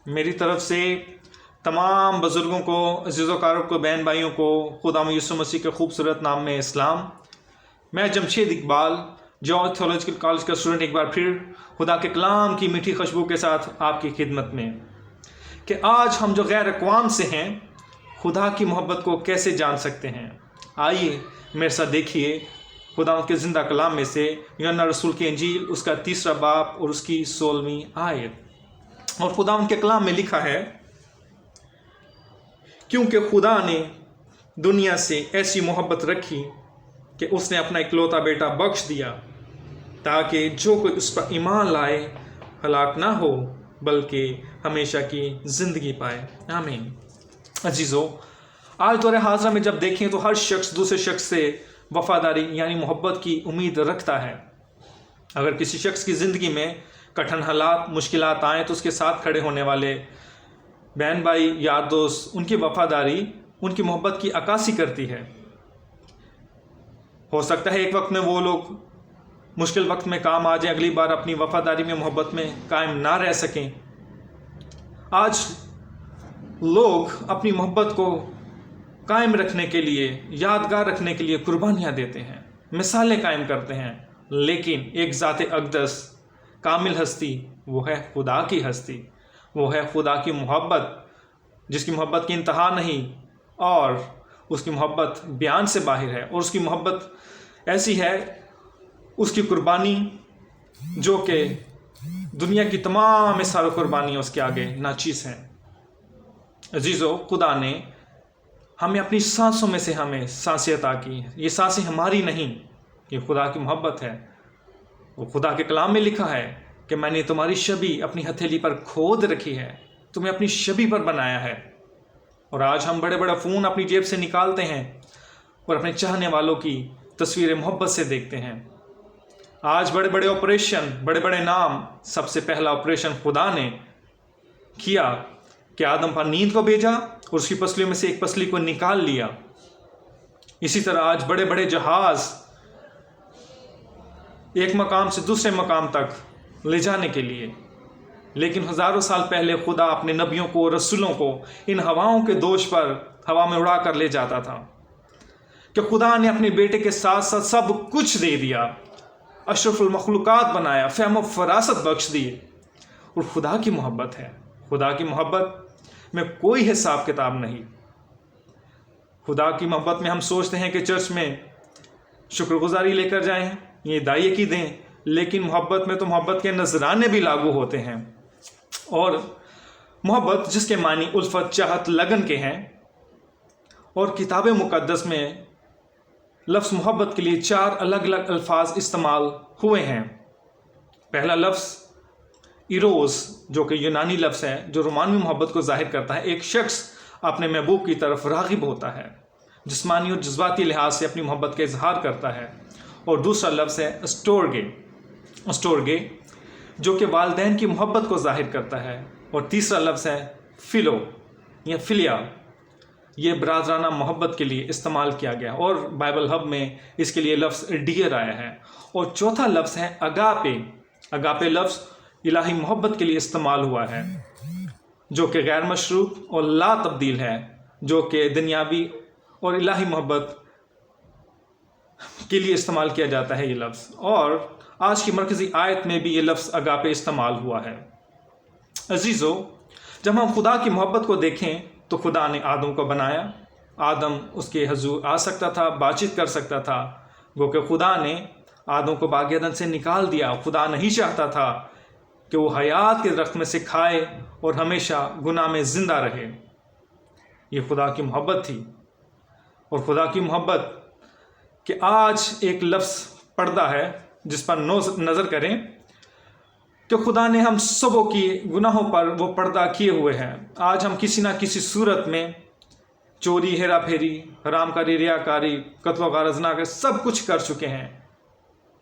میری طرف سے تمام بزرگوں کو، عزیز و اقارب کو، بہن بھائیوں کو خداوند یسوع مسیح کے خوبصورت نام میں اسلام۔ میں Jamshed Iqbal George theological college کا اسٹوڈنٹ ایک بار پھر خدا کے کلام کی میٹھی خوشبو کے ساتھ آپ کی خدمت میں کہ آج ہم جو غیر اقوام سے ہیں خدا کی محبت کو کیسے جان سکتے ہیں۔ آئیے میرے ساتھ دیکھیے خداوند کے زندہ کلام میں سے یوحنا رسول کی انجیل اس کا 3 باب اور اس کی 16ویں آیت۔ اور خداوند کے کلام میں لکھا ہے، کیونکہ خدا نے دنیا سے ایسی محبت رکھی کہ اس نے اپنا اکلوتا بیٹا بخش دیا تاکہ جو کوئی اس پر ایمان لائے ہلاک نہ ہو بلکہ ہمیشہ کی زندگی پائے۔ آمین۔ عزیزو، آج دور حاضرہ میں جب دیکھیں تو ہر شخص دوسرے شخص سے وفاداری یعنی محبت کی امید رکھتا ہے۔ اگر کسی شخص کی زندگی میں کٹھن حالات، مشکلات آئیں تو اس کے ساتھ کھڑے ہونے والے بہن بھائی، یار دوست، ان کی وفاداری ان کی محبت کی عکاسی کرتی ہے۔ ہو سکتا ہے ایک وقت میں وہ لوگ مشکل وقت میں کام آ جائیں، اگلی بار اپنی وفاداری میں، محبت میں قائم نہ رہ سکیں۔ آج لوگ اپنی محبت کو قائم رکھنے کے لیے، یادگار رکھنے کے لیے قربانیاں دیتے ہیں، مثالیں قائم کرتے ہیں، لیکن ایک ذات اقدس کامل ہستی، وہ ہے خدا کی ہستی، وہ ہے خدا کی محبت، جس کی محبت کی انتہا نہیں اور اس کی محبت بیان سے باہر ہے، اور اس کی محبت ایسی ہے، اس کی قربانی جو کہ دنیا کی تمام ساروں قربانیاں اس کے آگے ناچیز ہیں۔ عزیزو، خدا نے ہمیں اپنی سانسوں میں سے ہمیں سانسیں عطا کی ہیں۔ یہ سانسیں ہماری نہیں، یہ خدا کی محبت ہے۔ وہ خدا کے کلام میں لکھا ہے کہ میں نے تمہاری شبیہ اپنی ہتھیلی پر کھود رکھی ہے، تمہیں اپنی شبیہ پر بنایا ہے۔ اور آج ہم بڑے بڑے فون اپنی جیب سے نکالتے ہیں اور اپنے چاہنے والوں کی تصویر محبت سے دیکھتے ہیں۔ آج بڑے بڑے آپریشن، بڑے بڑے نام، سب سے پہلا آپریشن خدا نے کیا کہ آدم پر نیند کو بھیجا اور اس کی پسلیوں میں سے ایک پسلی کو نکال لیا۔ اسی طرح آج بڑے بڑے جہاز ایک مقام سے دوسرے مقام تک لے جانے کے لیے، لیکن ہزاروں سال پہلے خدا اپنے نبیوں کو، رسولوں کو ان ہواؤں کے دوش پر ہوا میں اڑا کر لے جاتا تھا کہ خدا نے اپنے بیٹے کے ساتھ ساتھ سب کچھ دے دیا، اشرف المخلوقات بنایا، فہم و فراست بخش دیے۔ اور خدا کی محبت ہے، خدا کی محبت میں کوئی حساب کتاب نہیں۔ خدا کی محبت میں ہم سوچتے ہیں کہ چرچ میں شکر گزاری لے کر جائیں، یہ دائیں کی دیں، لیکن محبت میں تو محبت کے نذرانے بھی لاگو ہوتے ہیں۔ اور محبت جس کے معنی الفت، چاہت، لگن کے ہیں، اور کتاب مقدس میں لفظ محبت کے لیے 4 الگ الگ الفاظ استعمال ہوئے ہیں۔ پہلا لفظ ایروس، جو کہ یونانی لفظ ہے، جو رومانوی محبت کو ظاہر کرتا ہے۔ ایک شخص اپنے محبوب کی طرف راغب ہوتا ہے، جسمانی اور جذباتی لحاظ سے اپنی محبت کا اظہار کرتا ہے۔ اور دوسرا لفظ ہے اسٹورگے، جو کہ والدین کی محبت کو ظاہر کرتا ہے۔ اور تیسرا لفظ ہے فلو یا فلیا، یہ برادرانہ محبت کے لیے استعمال کیا گیا، اور بائبل ہب میں اس کے لیے لفظ ڈیئر آیا ہے۔ اور چوتھا لفظ ہے اگاپے لفظ الہی محبت کے لیے استعمال ہوا ہے، جو کہ غیر مشروط اور لا تبدیل ہے، جو کہ دنیاوی اور الہی محبت کے لیے استعمال کیا جاتا ہے یہ لفظ۔ اور آج کی مرکزی آیت میں بھی یہ لفظ اگاپے استعمال ہوا ہے۔ عزیزو، جب ہم خدا کی محبت کو دیکھیں تو خدا نے آدم کو بنایا، آدم اس کے حضور آ سکتا تھا، بات چیت کر سکتا تھا، گو کہ خدا نے آدم کو باغ عدن سے نکال دیا۔ خدا نہیں چاہتا تھا کہ وہ حیات کے درخت میں سے کھائے اور ہمیشہ گناہ میں زندہ رہے۔ یہ خدا کی محبت تھی۔ اور خدا کی محبت کہ آج ایک لفظ پردہ ہے جس پر نظر کریں کہ خدا نے ہم سبوں کی گناہوں پر وہ پردہ کیے ہوئے ہیں۔ آج ہم کسی نہ کسی صورت میں چوری، ہیرا پھیری، حرام کاری، ریاکاری، قتل و غارت، زنا سب کچھ کر چکے ہیں،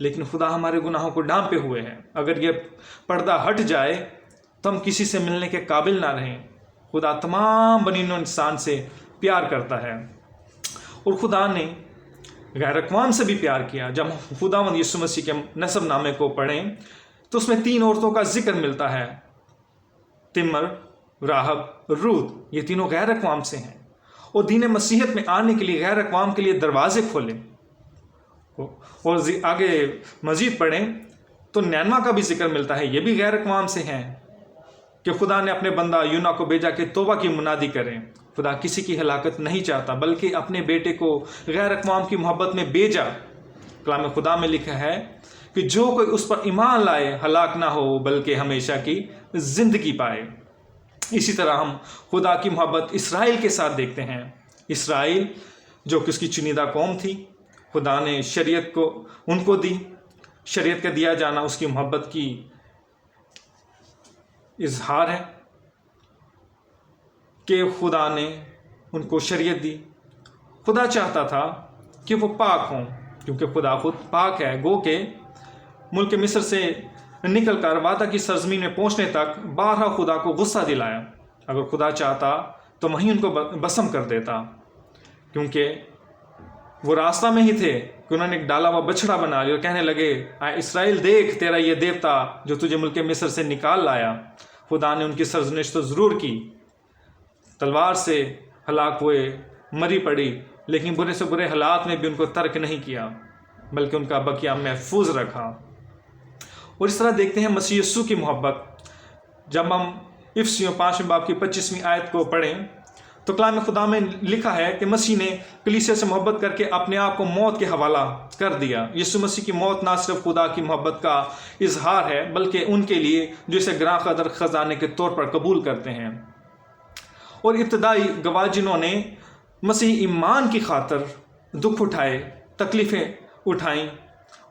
لیکن خدا ہمارے گناہوں کو ڈھانپے ہوئے ہیں۔ اگر یہ پردہ ہٹ جائے تو ہم کسی سے ملنے کے قابل نہ رہیں۔ خدا تمام بنی نوع انسان سے پیار کرتا ہے، اور خدا نے غیر اقوام سے بھی پیار کیا۔ جب خداوند یسوع مسیح کے نسب نامے کو پڑھیں تو اس میں 3 عورتوں کا ذکر ملتا ہے، تمر، راہب, روت, یہ تینوں غیر اقوام سے ہیں, اور دین مسیحیت میں آنے کے لیے غیر اقوام کے لیے دروازے کھولے. اور آگے مزید پڑھیں تو نینوا کا بھی ذکر ملتا ہے, یہ بھی غیر اقوام سے ہیں کہ خدا نے اپنے بندہ یونا کو بھیجا کہ توبہ کی منادی کریں. خدا کسی کی ہلاکت نہیں چاہتا بلکہ اپنے بیٹے کو غیر اقوام کی محبت میں بھیجا. کلام خدا میں لکھا ہے کہ جو کوئی اس پر ایمان لائے ہلاک نہ ہو بلکہ ہمیشہ کی زندگی پائے. اسی طرح ہم خدا کی محبت اسرائیل کے ساتھ دیکھتے ہیں. اسرائیل جو کہ اس کی چنیدہ قوم تھی, خدا نے شریعت کو ان کو دی. شریعت کا دیا جانا اس کی محبت کی اظہار ہے کہ خدا نے ان کو شریعت دی. خدا چاہتا تھا کہ وہ پاک ہوں کیونکہ خدا خود پاک ہے. گو کہ ملک مصر سے نکل کر وعدہ کی سرزمین میں پہنچنے تک بارہا خدا کو غصہ دلایا. اگر خدا چاہتا تو وہیں ان کو بسم کر دیتا, کیونکہ وہ راستہ میں ہی تھے کہ انہوں نے ایک ڈالا ہوا بچڑا بنا لیا اور کہنے لگے, اسرائیل دیکھ تیرا یہ دیوتا جو تجھے ملک مصر سے نکال لایا. خدا نے ان کی سرزنش تو ضرور کی, تلوار سے ہلاک ہوئے, مری پڑی, لیکن برے سے برے حالات میں بھی ان کو ترک نہیں کیا بلکہ ان کا بقیہ محفوظ رکھا. اور اس طرح دیکھتے ہیں مسیح یسوع کی محبت. جب ہم افسیوں 5 باب کی 25ویں آیت کو پڑھیں تو کلام خدا میں لکھا ہے کہ مسیح نے کلیسیا سے محبت کر کے اپنے آپ کو موت کے حوالہ کر دیا. یسوع مسیح کی موت نہ صرف خدا کی محبت کا اظہار ہے بلکہ ان کے لیے جو اسے گراں قدر خزانے کے طور پر قبول کرتے ہیں. اور ابتدائی گواہ جنہوں نے مسیح ایمان کی خاطر دکھ اٹھائے, تکلیفیں اٹھائیں,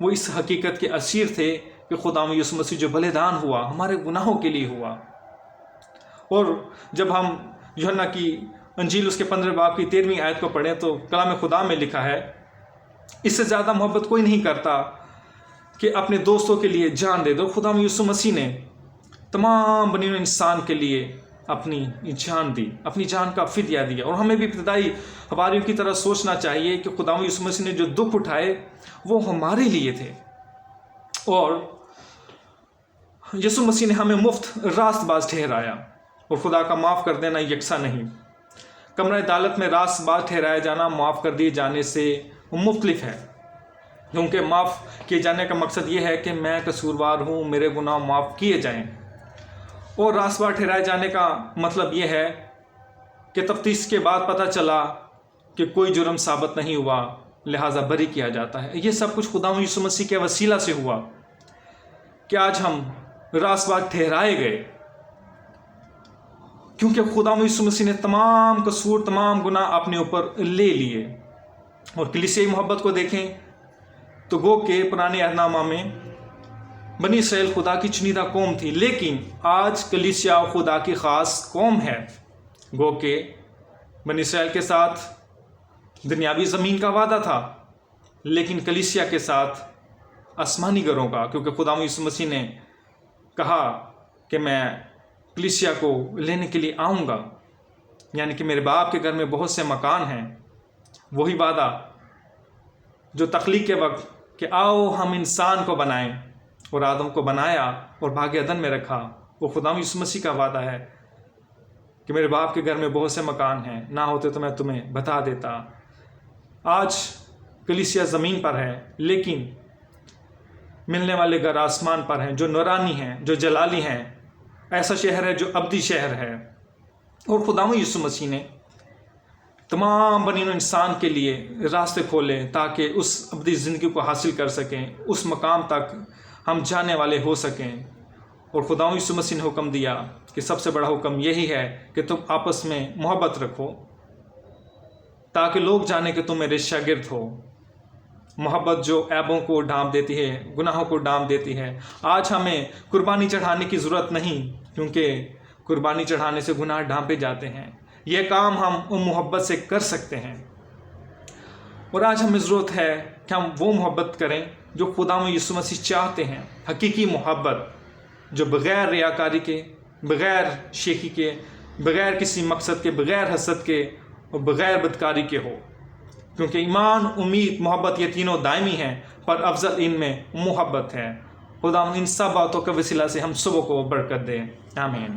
وہ اس حقیقت کے اسیر تھے کہ خدا یسوع مسیح جو بلیدان ہوا ہمارے گناہوں کے لیے ہوا. اور جب ہم یوحنا کی انجیل اس کے 15 باب کی 13ویں آیت کو پڑھیں تو کلام خدا میں لکھا ہے, اس سے زیادہ محبت کوئی نہیں کرتا کہ اپنے دوستوں کے لیے جان دے دو. خدا یسوع مسیح نے تمام بنی ہوئے انسان کے لیے اپنی جان دی, اپنی جان کا فدیہ دیا. اور ہمیں بھی ابتدائی حواریوں کی طرح سوچنا چاہیے کہ خدا یسوع مسیح نے جو دکھ اٹھائے وہ ہمارے لیے تھے, اور یسوع مسیح نے ہمیں مفت راست باز ٹھہرایا. اور خدا کا معاف کر دینا یکساں نہیں. کمرہ عدالت میں راست باز ٹھہرایا جانا معاف کر دیے جانے سے مختلف ہے, کیونکہ معاف کیے جانے کا مقصد یہ ہے کہ میں قصوروار ہوں, میرے گناہ معاف کیے جائیں. اور راست باز ٹھہرائے جانے کا مطلب یہ ہے کہ تفتیش کے بعد پتہ چلا کہ کوئی جرم ثابت نہیں ہوا, لہٰذا بری کیا جاتا ہے. یہ سب کچھ خدا یسوع مسیح کے وسیلہ سے ہوا کہ آج ہم راست باز ٹھہرائے گئے, کیونکہ خدا یسوع مسیح نے تمام قصور, تمام گناہ اپنے اوپر لے لیے. اور کلیسیائی محبت کو دیکھیں تو گو کہ پرانے عہد نامہ میں بنی اسرائیل خدا کی چنیدہ قوم تھی, لیکن آج کلیسیا خدا کی خاص قوم ہے. گو کہ بنی اسرائیل کے ساتھ دنیاوی زمین کا وعدہ تھا, لیکن کلیسیا کے ساتھ آسمانی گھروں کا, کیونکہ خدا یسوع مسیح نے کہا کہ میں کلیسیا کو لینے کے لیے آؤں گا, یعنی کہ میرے باپ کے گھر میں بہت سے مکان ہیں. وہی وعدہ جو تخلیق کے وقت کہ آؤ ہم انسان کو بنائیں, اور آدم کو بنایا اور باغ عدن میں رکھا, وہ خدا یسوع مسیح کا وعدہ ہے کہ میرے باپ کے گھر میں بہت سے مکان ہیں, نہ ہوتے تو میں تمہیں بتا دیتا. آج کلیسیا زمین پر ہے, لیکن ملنے والے گھر آسمان پر ہیں, جو نورانی ہیں, جو جلالی ہیں. ایسا شہر ہے جو ابدی شہر ہے. اور خدا یسوع مسیح نے تمام بنی ہوئے انسان کے لیے راستے کھولے تاکہ اس ابدی زندگی کو حاصل کر سکیں, اس مقام تک ہم جانے والے ہو سکیں. اور خدا یسوع مسیح نے حکم دیا کہ سب سے بڑا حکم یہی ہے کہ تم آپس میں محبت رکھو تاکہ لوگ جانیں کہ تم میرے شاگرد ہو. محبت جو عیبوں کو ڈھانپ دیتی ہے, گناہوں کو ڈھانپ دیتی ہے. آج ہمیں قربانی چڑھانے کی ضرورت نہیں, کیونکہ قربانی چڑھانے سے گناہ ڈھانپے جاتے ہیں. یہ کام ہم محبت سے کر سکتے ہیں. اور آج ہمیں ضرورت ہے کہ ہم وہ محبت کریں جو خدا یسوع مسیح چاہتے ہیں, حقیقی محبت جو بغیر ریاکاری کے, بغیر شیخی کے, بغیر کسی مقصد کے, بغیر حسد کے اور بغیر بدکاری کے ہو. کیونکہ ایمان, امید, محبت یہ تینوں دائمی ہیں, پر افضل ان میں محبت ہے. خدا ان سب باتوں کے وسیلہ سے ہم سب کو برکت دے. آمین.